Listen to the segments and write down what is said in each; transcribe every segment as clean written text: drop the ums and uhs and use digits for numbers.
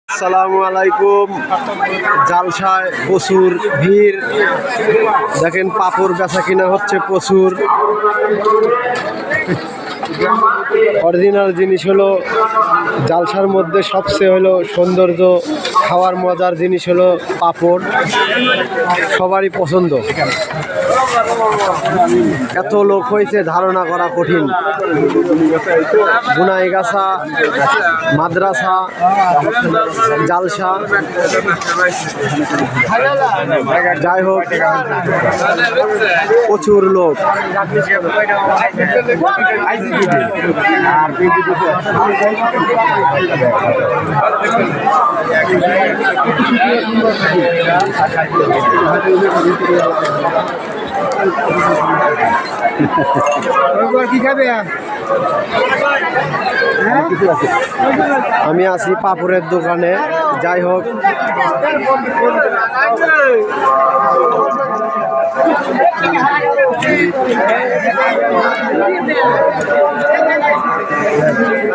আসসালামু আলাইকুম। জালসায় প্রচুর ভিড়, দেখেন পাপড় বেচা কিনা হচ্ছে প্রচুর। অরিজিনাল জিনিস হলো জালসার মধ্যে সবচেয়ে হলো সৌন্দর্য, খাওয়ার মজার জিনিস হলো পাপড়, সবারই পছন্দ। এত লোক হয়েছে ধারণা করা কঠিন। বুনাইগাছা, মাদ্রাসা, জালসা, যাই হোক প্রচুর লোক। কি খাবে? আমি আছি পাপড়ের দোকানে। যাই হোক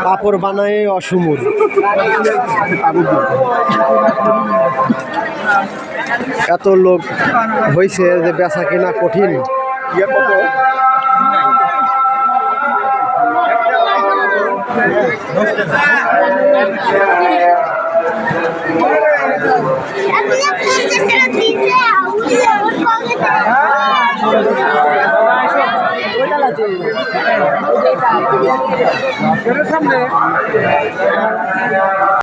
পাপড় বানায় অসমুর। এত লোক হয়েছে যে বেচা কিনা কঠিন। সামনে